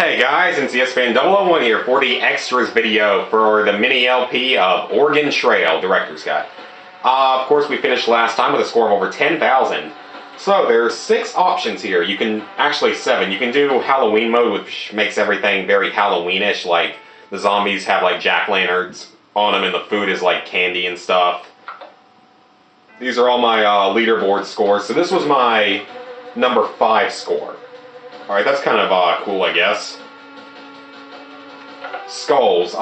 Hey guys, NCS Fan 001 here for the extras video for the mini LP of Oregon Trail Director's Cut. Of course, we finished last time with a score of over 10,000. So there's 6 options here. You can, actually 7. You can do Halloween mode, which makes everything very Halloweenish, like the zombies have like jack-lanterns on them and the food is like candy and stuff. These are all my leaderboard scores. So this was my number 5 score. Alright, that's kind of cool, I guess. Skulls.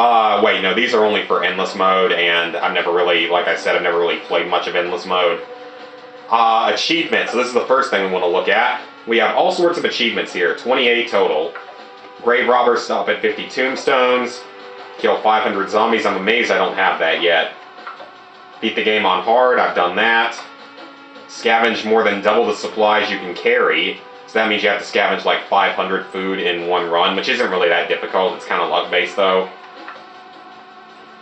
Wait, no, these are only for Endless Mode, and I've never really, like I said, I've never really played much of Endless Mode. Achievements. So this is the first thing we want to look at. We have all sorts of achievements here, 28 total. Grave Robbers, stop at 50 tombstones. Kill 500 zombies. I'm amazed I don't have that yet. Beat the game on hard. I've done that. Scavenge more than double the supplies you can carry. So that means you have to scavenge like 500 food in one run, which isn't really that difficult. It's kind of luck-based though.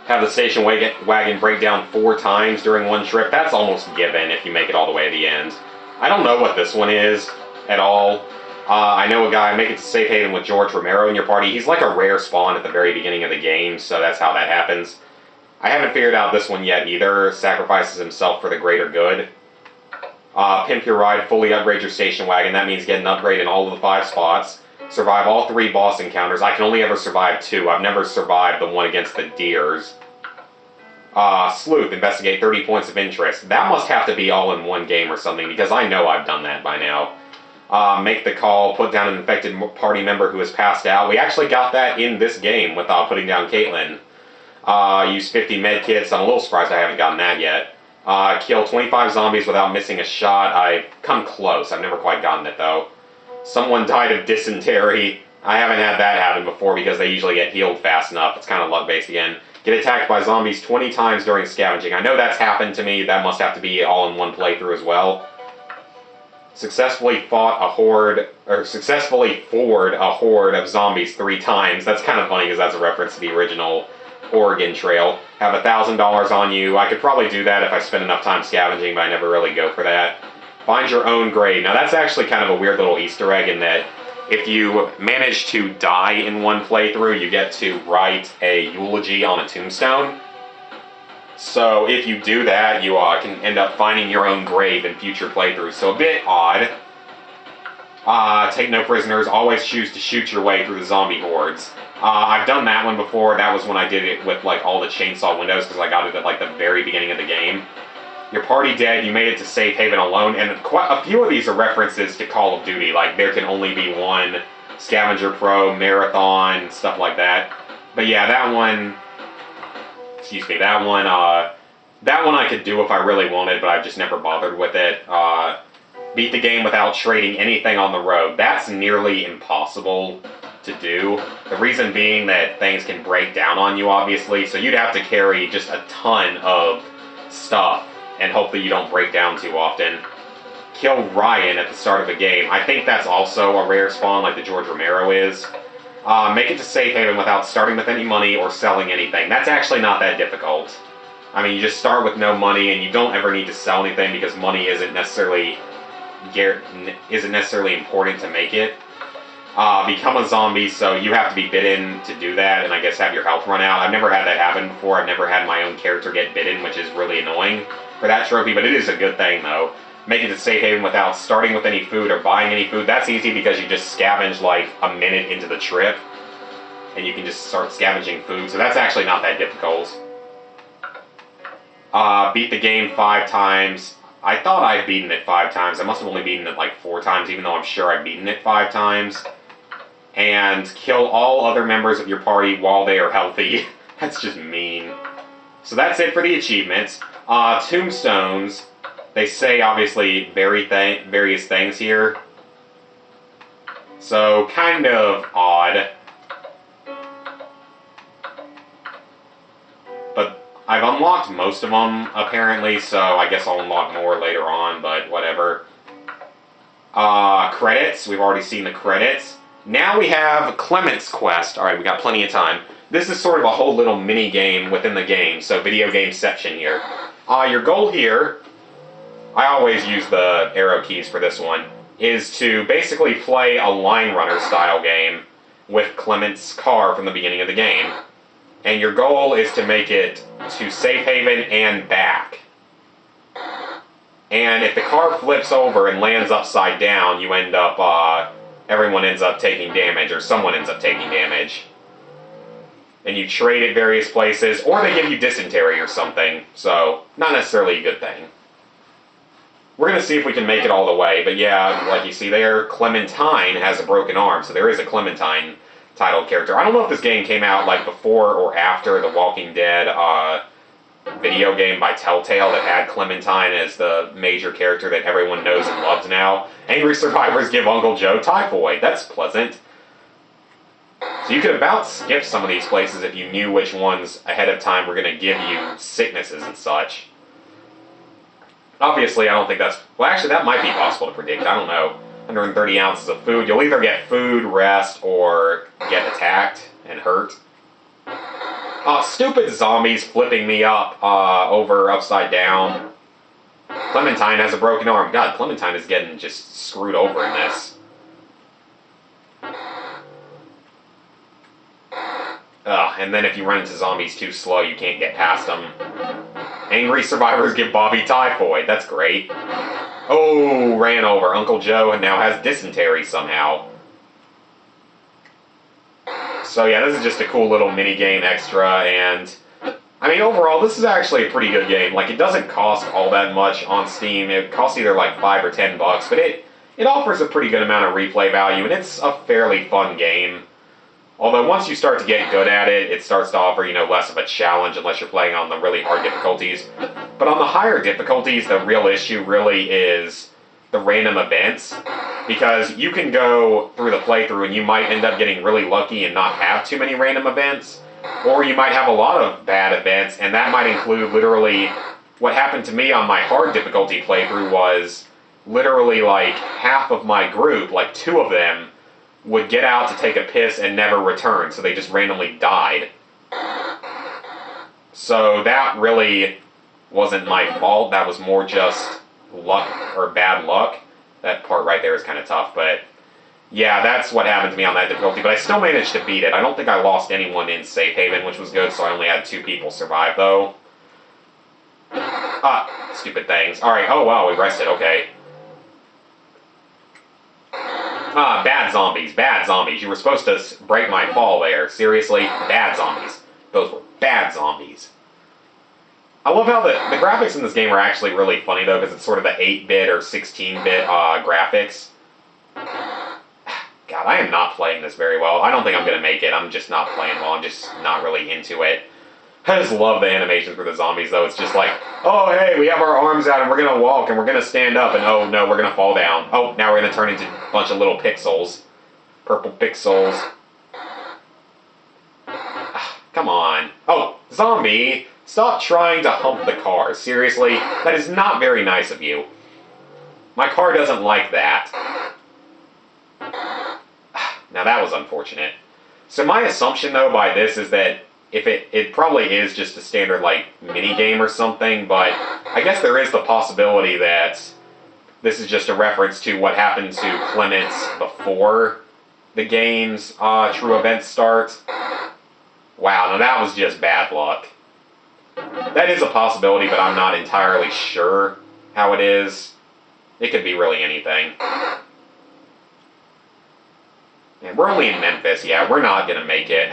Have the station wagon break down 4 times during one trip. That's almost given if you make it all the way to the end. I don't know what this one is at all. I know a guy, make it to Safe Haven with George Romero in your party. He's like a rare spawn at the very beginning of the game, so that's how that happens. I haven't figured out this one yet either. Sacrifices himself for the greater good. Pimp your ride, fully upgrade your station wagon. That means get an upgrade in all of the 5 spots. Survive all 3 boss encounters. I can only ever survive 2. I've never survived the one against the deers. Sleuth, investigate 30 points of interest. That must have to be all in one game or something, because I know I've done that by now. Make the call, put down an infected party member who has passed out. We actually got that in this game without putting down Caitlin. Use 50 med kits. I'm a little surprised I haven't gotten that yet. Kill 25 zombies without missing a shot. I've come close. I've never quite gotten it, though. Someone died of dysentery. I haven't had that happen before because they usually get healed fast enough. It's kind of luck-based again. Get attacked by zombies 20 times during scavenging. I know that's happened to me. That must have to be all in one playthrough as well. Successfully fought a horde, or successfully fought a horde of zombies 3 times. That's kind of funny because that's a reference to the original Oregon Trail. Have $1,000 on you. I could probably do that if I spend enough time scavenging, but I never really go for that. Find your own grave. Now that's actually kind of a weird little Easter egg in that if you manage to die in one playthrough, you get to write a eulogy on a tombstone. So if you do that, you can end up finding your own grave in future playthroughs. So a bit odd. Take no prisoners. Always choose to shoot your way through the zombie hordes. I've done that one before. That was when I did it with like all the chainsaw windows because I got it at like the very beginning of the game. Your party dead, you made it to Safe Haven alone, and quite a few of these are references to Call of Duty, like there can only be one, Scavenger Pro, Marathon, stuff like that. But yeah, that one I could do if I really wanted, but I've just never bothered with it. Beat the game without trading anything on the road. That's nearly impossible to do. The reason being that things can break down on you, obviously, so you'd have to carry just a ton of stuff, and hopefully you don't break down too often. Kill Ryan at the start of a game. I think that's also a rare spawn like the George Romero is. Make it to Safe Haven without starting with any money or selling anything. That's actually not that difficult. I mean, you just start with no money, and you don't ever need to sell anything because money isn't necessarily important to make it. Become a zombie, so you have to be bitten to do that, and I guess have your health run out. I've never had that happen before. I've never had my own character get bitten, which is really annoying for that trophy, but it is a good thing, though. Make it to Safe Haven without starting with any food or buying any food. That's easy because you just scavenge like a minute into the trip, and you can just start scavenging food, so that's actually not that difficult. Beat the game 5 times. I thought I'd beaten it 5 times. I must have only beaten it like 4 times, even though I'm sure I've beaten it 5 times. And kill all other members of your party while they are healthy. That's just mean. So that's it for the achievements. Tombstones. They say, obviously, various things here. So, kind of odd. But I've unlocked most of them, apparently, so I guess I'll unlock more later on, but whatever. Credits. We've already seen the credits. Now we have Clement's Quest. Alright, we got plenty of time. This is sort of a whole little mini-game within the game, so video game section here. Your goal here, I always use the arrow keys for this one, is to basically play a line runner style game with Clement's car from the beginning of the game. And your goal is to make it to Safe Haven and back. And if the car flips over and lands upside down, you end up, everyone ends up taking damage, or someone ends up taking damage. And you trade at various places, or they give you dysentery or something, so not necessarily a good thing. We're going to see if we can make it all the way, but yeah, like you see there, Clementine has a broken arm, so there is a Clementine titled character. I don't know if this game came out like before or after the Walking Dead video game by Telltale that had Clementine as the major character that everyone knows and loves now. Angry survivors give Uncle Joe typhoid. That's pleasant. So you could about skip some of these places if you knew which ones ahead of time were going to give you sicknesses and such. Obviously, I don't think that's... Well, actually, that might be possible to predict. I don't know. 130 ounces of food. You'll either get food, rest, or get attacked and hurt. Stupid zombies flipping me up upside down. Clementine has a broken arm. God, Clementine is getting just screwed over in this. And then if you run into zombies too slow, you can't get past them. Angry survivors give Bobby typhoid. That's great. Oh, ran over. Uncle Joe now has dysentery somehow. So yeah, this is just a cool little mini-game extra, and... I mean, overall, this is actually a pretty good game. Like, it doesn't cost all that much on Steam. It costs either like $5 or $10, but it offers a pretty good amount of replay value, and it's a fairly fun game. Although once you start to get good at it, it starts to offer, less of a challenge unless you're playing on the really hard difficulties. But on the higher difficulties, the real issue really is the random events. Because you can go through the playthrough and you might end up getting really lucky and not have too many random events. Or you might have a lot of bad events, and that might include literally... What happened to me on my hard difficulty playthrough was literally like half of my group, like 2 of them, would get out to take a piss and never return, so they just randomly died. So that really wasn't my fault, that was more just luck, or bad luck. That part right there is kind of tough, but yeah, that's what happened to me on that difficulty, but I still managed to beat it. I don't think I lost anyone in Safe Haven, which was good, so I only had 2 people survive, though. Stupid things. Alright, oh wow, we rested, okay. Bad zombies, bad zombies. You were supposed to break my fall there. Seriously? Bad zombies. Those were bad zombies. I love how the graphics in this game are actually really funny, though, because it's sort of the 8-bit or 16-bit graphics. God, I am not playing this very well. I don't think I'm going to make it. I'm just not playing well. I'm just not really into it. I just love the animations for the zombies, though. It's just like, oh, hey, we have our arms out, and we're going to walk, and we're going to stand up, and oh, no, we're going to fall down. Oh, now we're going to turn into a bunch of little pixels. Purple pixels. Come on. Oh, zombie, stop trying to hump the car. Seriously, that is not very nice of you. My car doesn't like that. Now, that was unfortunate. So my assumption, though, by this is that if it probably is just a standard, like, mini-game or something, but I guess there is the possibility that this is just a reference to what happened to Clements before the game's true events start. Wow, now that was just bad luck. That is a possibility, but I'm not entirely sure how it is. It could be really anything. And we're only in Memphis, yeah, we're not gonna make it.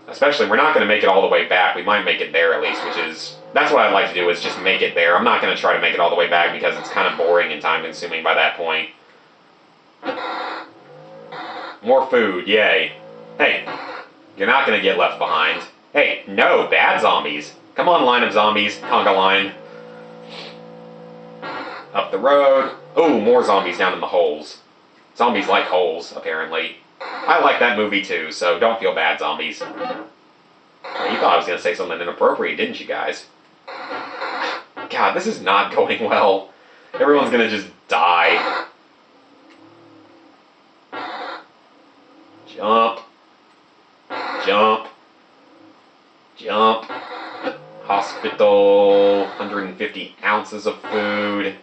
Especially, we're not going to make it all the way back. We might make it there at least, which is... That's what I'd like to do, is just make it there. I'm not going to try to make it all the way back because it's kind of boring and time-consuming by that point. More food, yay. Hey, you're not going to get left behind. Hey, no, bad zombies. Come on, line of zombies, conga line. Up the road. Oh, more zombies down in the holes. Zombies like holes, apparently. I like that movie too, so don't feel bad, zombies. Well, you thought I was going to say something inappropriate, didn't you guys? God, this is not going well. Everyone's going to just die. Jump. Jump. Jump. Hospital. 150 ounces of food.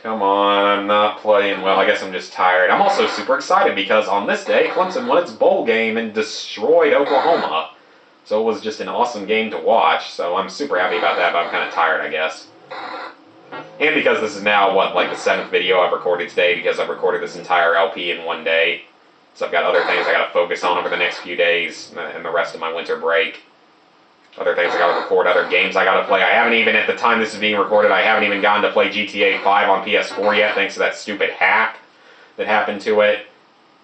Come on, I'm not playing well. I guess I'm just tired. I'm also super excited because on this day, Clemson won its bowl game and destroyed Oklahoma. So it was just an awesome game to watch. So I'm super happy about that, but I'm kind of tired, I guess. And because this is now, like the 7th video I've recorded today, because I've recorded this entire LP in one day. So I've got other things I got to focus on over the next few days and the rest of my winter break. Other things I got to record, other games I got to play. I haven't even, at the time this is being recorded, I haven't even gotten to play GTA 5 on PS4 yet, thanks to that stupid hack that happened to it,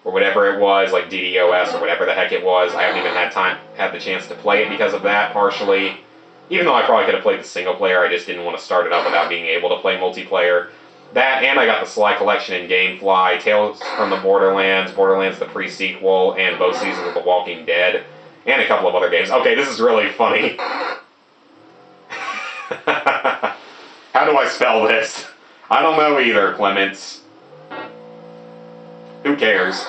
or whatever it was, like DDoS or whatever the heck it was. I haven't even had the chance to play it because of that, partially. Even though I probably could have played the single player, I just didn't want to start it up without being able to play multiplayer. That, and I got the Sly Collection and Gamefly, Tales from the Borderlands, Borderlands the pre-sequel, and both seasons of The Walking Dead. And a couple of other games. Okay, this is really funny. How do I spell this? I don't know either, Clements. Who cares?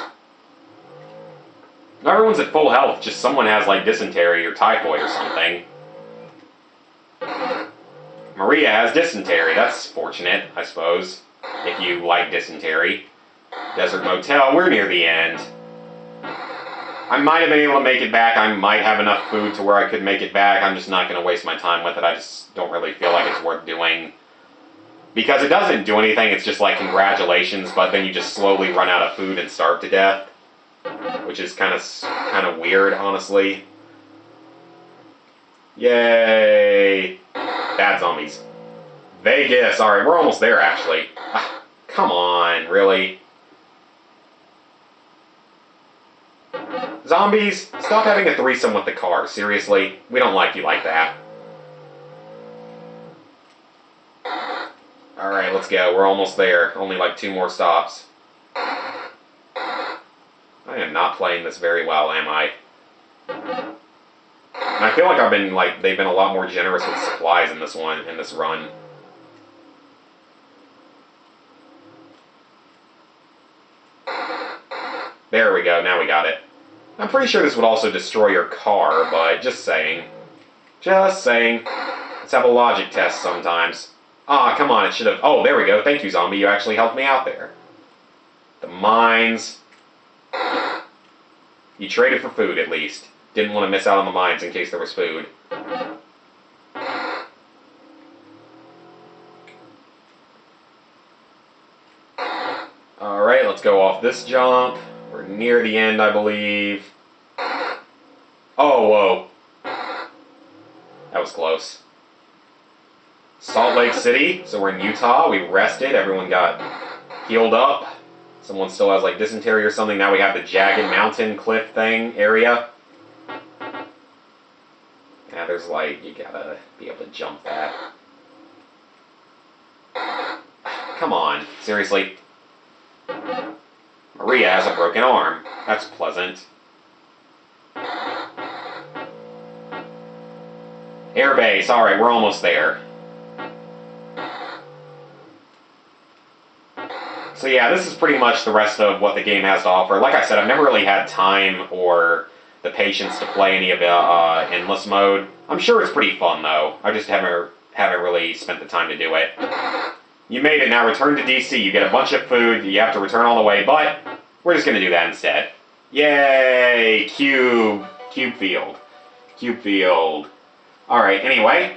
Everyone's at full health, just someone has like dysentery or typhoid or something. Maria has dysentery. That's fortunate, I suppose, if you like dysentery. Desert Motel, we're near the end. I might have been able to make it back. I might have enough food to where I could make it back. I'm just not going to waste my time with it. I just don't really feel like it's worth doing. Because it doesn't do anything. It's just like, congratulations, but then you just slowly run out of food and starve to death. Which is kind of weird, honestly. Yay! Bad zombies. Vegas. Alright, we're almost there, actually. Come on, really? Zombies, stop having a threesome with the car. Seriously, we don't like you like that. Alright, let's go. We're almost there. Only like 2 more stops. I am not playing this very well, am I? And I feel like they've been a lot more generous with supplies in this run. There we go, now we got it. I'm pretty sure this would also destroy your car, but just saying. Just saying. Let's have a logic test sometimes. Ah, come on, it should have... Oh, there we go. Thank you, zombie. You actually helped me out there. The mines. You traded for food, at least. Didn't want to miss out on the mines in case there was food. Alright, let's go off this jump. We're near the end, I believe. Oh, whoa. That was close. Salt Lake City, so we're in Utah. We rested, everyone got healed up. Someone still has like dysentery or something. Now we have the Jagged Mountain cliff thing area. Yeah, there's like, you gotta be able to jump that. Come on, seriously. Maria has a broken arm. That's pleasant. Airbase, alright, we're almost there. So yeah, this is pretty much the rest of what the game has to offer. Like I said, I've never really had time or the patience to play any of the endless mode. I'm sure it's pretty fun though. I just haven't really spent the time to do it. You made it, now return to DC. You get a bunch of food, you have to return all the way, but we're just going to do that instead. Yay! Cube Field. Cube Field. Alright, anyway.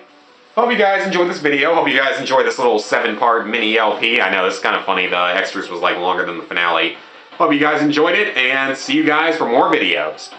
Hope you guys enjoyed this video. Hope you guys enjoyed this little 7-part mini LP. I know this is kind of funny. The extras was like longer than the finale. Hope you guys enjoyed it, and see you guys for more videos.